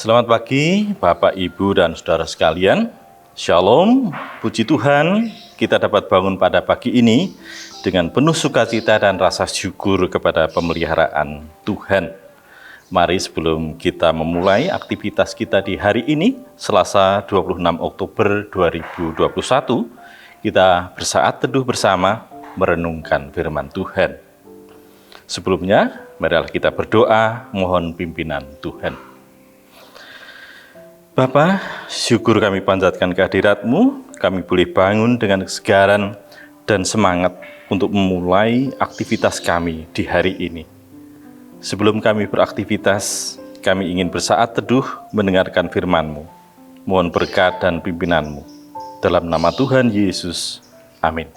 Selamat pagi Bapak, Ibu, dan Saudara sekalian. Shalom, puji Tuhan kita dapat bangun pada pagi ini dengan penuh sukacita dan rasa syukur kepada pemeliharaan Tuhan. Mari sebelum kita memulai aktivitas kita di hari ini, Selasa 26 Oktober 2021, kita bersaat teduh bersama merenungkan firman Tuhan. Sebelumnya, marilah kita berdoa mohon pimpinan Tuhan. Bapa, syukur kami panjatkan kehadirat-Mu, kami boleh bangun dengan kesegaran dan semangat untuk memulai aktivitas kami di hari ini. Sebelum kami beraktivitas, kami ingin bersaat teduh mendengarkan firman-Mu. Mohon berkat dan pimpinan-Mu. Dalam nama Tuhan Yesus, amin.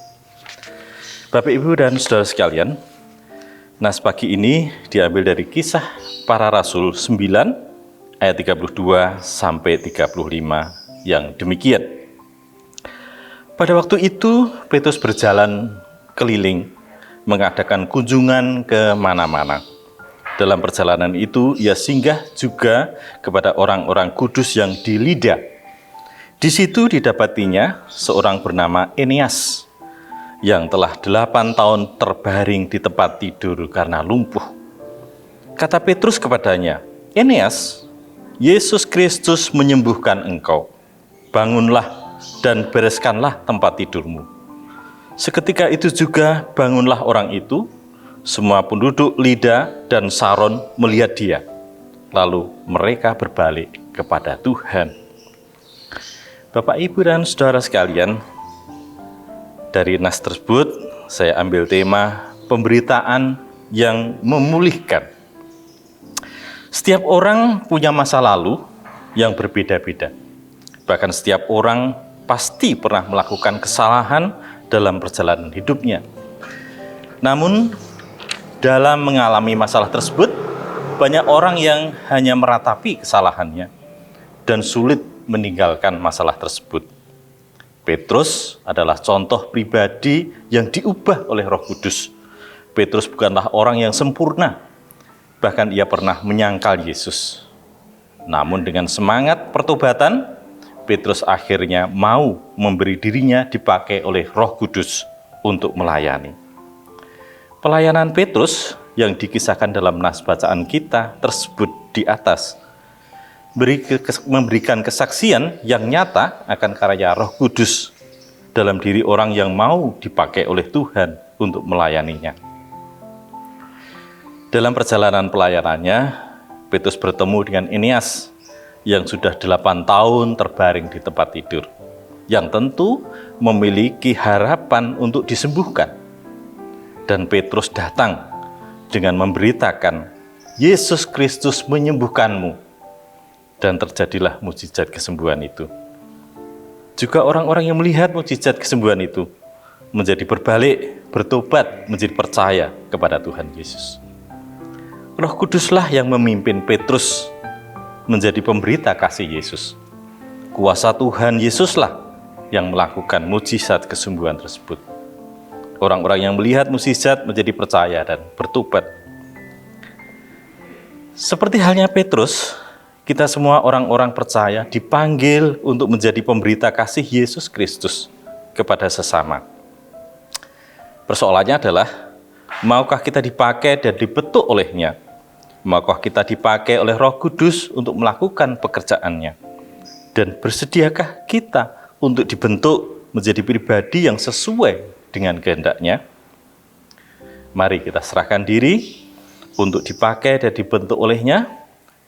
Bapak, Ibu, dan Saudara sekalian, nas pagi ini diambil dari Kisah Para Rasul 9, ayat 32 sampai 35 yang demikian. Pada waktu itu, Petrus berjalan keliling, mengadakan kunjungan ke mana-mana. Dalam perjalanan itu, ia singgah juga kepada orang-orang kudus yang di Lida. Di situ didapatinya seorang bernama Eneas, yang telah 8 tahun terbaring di tempat tidur karena lumpuh. Kata Petrus kepadanya, "Eneas, Yesus Kristus menyembuhkan engkau. Bangunlah dan bereskanlah tempat tidurmu." Seketika itu juga bangunlah orang itu. Semua penduduk Lida dan Saron melihat dia. Lalu mereka berbalik kepada Tuhan. Bapak, Ibu, dan Saudara sekalian, dari nas tersebut saya ambil tema pemberitaan yang memulihkan. Setiap orang punya masa lalu yang berbeda-beda. Bahkan setiap orang pasti pernah melakukan kesalahan dalam perjalanan hidupnya. Namun, dalam mengalami masalah tersebut, banyak orang yang hanya meratapi kesalahannya dan sulit meninggalkan masalah tersebut. Petrus adalah contoh pribadi yang diubah oleh Roh Kudus. Petrus bukanlah orang yang sempurna. Bahkan ia pernah menyangkal Yesus. Namun dengan semangat pertobatan, Petrus akhirnya mau memberi dirinya dipakai oleh Roh Kudus untuk melayani. Pelayanan Petrus yang dikisahkan dalam nas bacaan kita tersebut di atas memberikan kesaksian yang nyata akan karya Roh Kudus dalam diri orang yang mau dipakai oleh Tuhan untuk melayaninya. Dalam perjalanan pelayanannya, Petrus bertemu dengan Eneas yang sudah 8 tahun terbaring di tempat tidur, yang tentu memiliki harapan untuk disembuhkan. Dan Petrus datang dengan memberitakan, Yesus Kristus menyembuhkanmu. Dan terjadilah mukjizat kesembuhan itu. Juga orang-orang yang melihat mukjizat kesembuhan itu menjadi berbalik, bertobat, menjadi percaya kepada Tuhan Yesus. Roh Kuduslah yang memimpin Petrus menjadi pemberita kasih Yesus. Kuasa Tuhan Yesuslah yang melakukan mukjizat kesembuhan tersebut. Orang-orang yang melihat mukjizat menjadi percaya dan bertobat. Seperti halnya Petrus, kita semua orang-orang percaya dipanggil untuk menjadi pemberita kasih Yesus Kristus kepada sesama. Persoalannya adalah, maukah kita dipakai dan dibentuk olehnya? Maukah kita dipakai oleh Roh Kudus untuk melakukan pekerjaannya? Dan bersediakah kita untuk dibentuk menjadi pribadi yang sesuai dengan kehendaknya? Mari kita serahkan diri untuk dipakai dan dibentuk olehnya,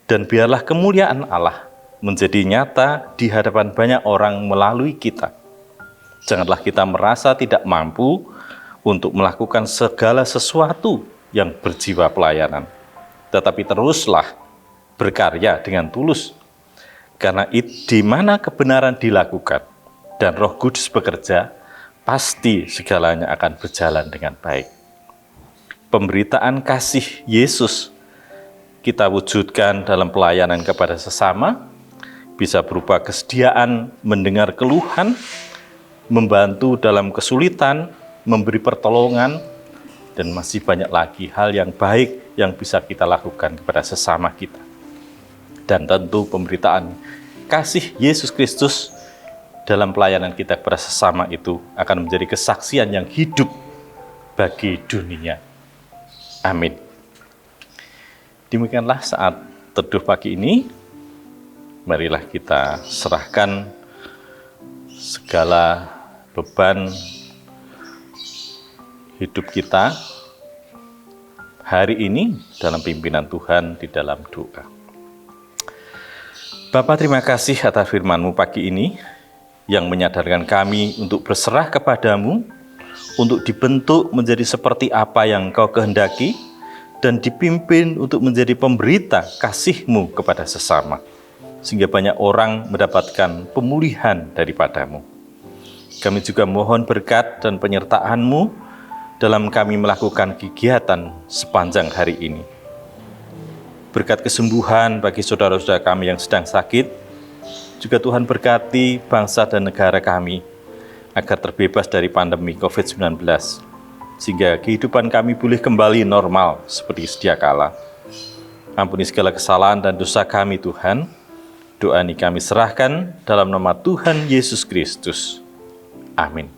dan biarlah kemuliaan Allah menjadi nyata di hadapan banyak orang melalui kita. Janganlah kita merasa tidak mampu untuk melakukan segala sesuatu yang berjiwa pelayanan, tetapi teruslah berkarya dengan tulus, karena di mana kebenaran dilakukan dan Roh Kudus bekerja, pasti segalanya akan berjalan dengan baik. Pemberitaan kasih Yesus kita wujudkan dalam pelayanan kepada sesama, bisa berupa kesediaan mendengar keluhan, membantu dalam kesulitan, memberi pertolongan, dan masih banyak lagi hal yang baik yang bisa kita lakukan kepada sesama kita. Dan tentu pemberitaan kasih Yesus Kristus dalam pelayanan kita kepada sesama itu akan menjadi kesaksian yang hidup bagi dunia. Amin. Demikianlah saat teduh pagi ini. Marilah kita serahkan segala beban hidup kita hari ini dalam pimpinan Tuhan di dalam doa. Bapa, terima kasih atas firman-Mu pagi ini yang menyadarkan kami untuk berserah kepadamu, untuk dibentuk menjadi seperti apa yang Engkau kehendaki, dan dipimpin untuk menjadi pemberita kasih-Mu kepada sesama, sehingga banyak orang mendapatkan pemulihan daripadamu. Kami juga mohon berkat dan penyertaan-Mu dalam kami melakukan kegiatan sepanjang hari ini. Berkat kesembuhan bagi saudara-saudara kami yang sedang sakit, juga Tuhan berkati bangsa dan negara kami agar terbebas dari pandemi COVID-19, sehingga kehidupan kami boleh kembali normal seperti sedia kala. Ampuni segala kesalahan dan dosa kami, Tuhan. Doa ini kami serahkan dalam nama Tuhan Yesus Kristus. Amin.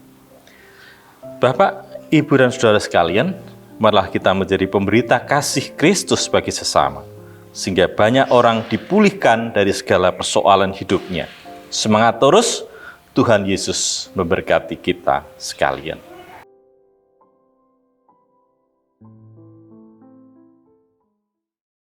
Bapak, Ibu, dan saudara sekalian, marilah kita menjadi pemberita kasih Kristus bagi sesama, sehingga banyak orang dipulihkan dari segala persoalan hidupnya. Semangat terus, Tuhan Yesus memberkati kita sekalian.